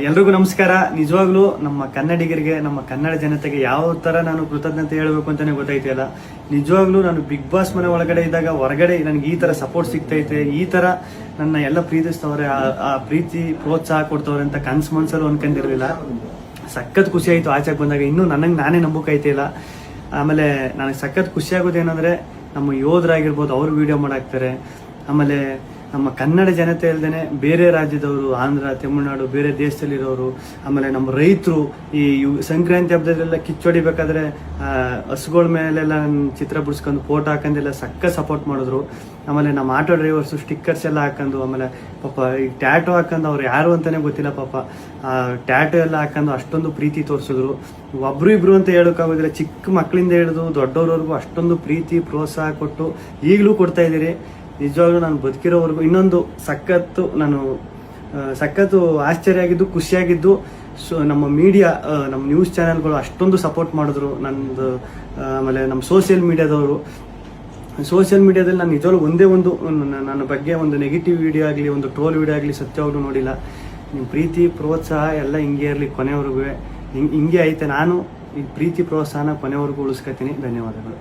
ಎಲ್ರಿಗೂ ನಮಸ್ಕಾರ. ನಿಜವಾಗ್ಲೂ ನಮ್ಮ ಕನ್ನಡಿಗರಿಗೆ, ನಮ್ಮ ಕನ್ನಡ ಜನತೆಗೆ ಯಾವ ತರ ನಾನು ಕೃತಜ್ಞತೆ ಹೇಳಬೇಕು ಅಂತಾನೆ ಗೊತ್ತಾಯ್ತಿಲ್ಲ. ನಿಜವಾಗ್ಲೂ ನಾನು ಬಿಗ್ ಬಾಸ್ ಮನೆ ಒಳಗಡೆ ಇದ್ದಾಗ ಹೊರಗಡೆ ನನಗೆ ಈ ತರ ಸಪೋರ್ಟ್ ಸಿಗ್ತೈತೆ, ಈ ತರ ನನ್ನ ಎಲ್ಲ ಪ್ರೀತಿಸ್ತವ್ರೆ, ಆ ಪ್ರೀತಿ ಪ್ರೋತ್ಸಾಹ ಕೊಡ್ತವ್ರೆ ಅಂತ ಕನ್ಸ್ ಮನ್ಸಲ್ಲೂ ಅನ್ಕೊಂಡಿರ್ಲಿಲ್ಲ. ಸಖತ್ ಖುಷಿ ಆಯ್ತು ಆಚೆಗೆ ಬಂದಾಗ. ಇನ್ನೂ ನನಗೆ ನಾನೇ ನಂಬಕ್ಕಾಯ್ತಿಲ್ಲ. ಆಮೇಲೆ ನನಗೆ ಸಖತ್ ಖುಷಿ ಆಗೋದೇನಂದ್ರೆ ನಮ್ಮ ಯೋಧರಾಗಿರ್ಬೋದು, ಅವ್ರು ವಿಡಿಯೋ ಮಾಡಾಕ್ತಾರೆ. ಆಮೇಲೆ ನಮ್ಮ ಕನ್ನಡ ಜನತೆ ಅಲ್ದೇನೆ ಬೇರೆ ರಾಜ್ಯದವರು, ಆಂಧ್ರ, ತಮಿಳುನಾಡು, ಬೇರೆ ದೇಶದಲ್ಲಿರೋರು, ಆಮೇಲೆ ನಮ್ಮ ರೈತರು ಈ ಸಂಕ್ರಾಂತಿ ಹಬ್ಬದಲ್ಲೆಲ್ಲ ಕಿಚ್ಚೊಡಿಬೇಕಾದ್ರೆ ಹಸುಗಳ ಮೇಲೆಲ್ಲ ಚಿತ್ರ ಬಿಡಿಸ್ಕೊಂಡು ಫೋಟೋ ಹಾಕೊಂಡೆಲ್ಲ ಸಕ್ಕ ಸಪೋರ್ಟ್ ಮಾಡಿದ್ರು. ಆಮೇಲೆ ನಮ್ಮ ಆಟೋ ಡ್ರೈವರ್ಸು ಸ್ಟಿಕ್ಕರ್ಸ್ ಎಲ್ಲ ಹಾಕೊಂಡು, ಆಮೇಲೆ ಪಾಪ ಈ ಟ್ಯಾಟೋ ಹಾಕೊಂಡು ಅವ್ರು ಯಾರು ಅಂತಾನೆ ಗೊತ್ತಿಲ್ಲ ಪಾಪ, ಟ್ಯಾಟೋ ಎಲ್ಲ ಹಾಕೊಂಡು ಅಷ್ಟೊಂದು ಪ್ರೀತಿ ತೋರಿಸಿದ್ರು. ಒಬ್ರು ಇಬ್ರು ಅಂತ ಹೇಳೋಕ್ಕಾಗೋದಿಲ್ಲ, ಚಿಕ್ಕ ಮಕ್ಕಳಿಂದ ಹಿಡಿದು ದೊಡ್ಡವ್ರವರೆಗೂ ಅಷ್ಟೊಂದು ಪ್ರೀತಿ ಪ್ರೋತ್ಸಾಹ ಕೊಟ್ಟು ಈಗಲೂ ಕೊಡ್ತಾ ಇದ್ದೀರಿ. ನಿಜವಾಗ್ಲೂ ನಾನು ಬದುಕಿರೋವರೆಗೂ ಇನ್ನೊಂದು ಸಖತ್ತು ಆಶ್ಚರ್ಯ ಆಗಿದ್ದು, ಖುಷಿಯಾಗಿದ್ದು. ನಮ್ಮ ಮೀಡಿಯಾ, ನಮ್ಮ ನ್ಯೂಸ್ ಚಾನೆಲ್ಗಳು ಅಷ್ಟೊಂದು ಸಪೋರ್ಟ್ ಮಾಡಿದ್ರು ನಂದು. ಆಮೇಲೆ ನಮ್ಮ ಸೋಷಿಯಲ್ ಮೀಡಿಯಾದಲ್ಲಿ ನಾನು ನಿಜವಾಗ್ಲೂ ಒಂದೇ ಒಂದು ನನ್ನ ಬಗ್ಗೆ ಒಂದು ನೆಗೆಟಿವ್ ವಿಡಿಯೋ ಆಗಲಿ, ಒಂದು ಟ್ರೋಲ್ ವಿಡಿಯೋ ಆಗಲಿ ಸತ್ಯವಾಗ್ಲೂ ನೋಡಿಲ್ಲ. ನಿಮ್ಮ ಪ್ರೀತಿ ಪ್ರೋತ್ಸಾಹ ಎಲ್ಲ ಹಿಂಗೆ ಇರಲಿ ಕೊನೆವರೆಗೂ. ಹಿಂಗೆ ಐತೆ. ನಾನು ಈ ಪ್ರೀತಿ ಪ್ರೋತ್ಸಾಹನ ಕೊನೆವರೆಗೂ ಉಳಿಸ್ಕೊತೀನಿ. ಧನ್ಯವಾದಗಳು.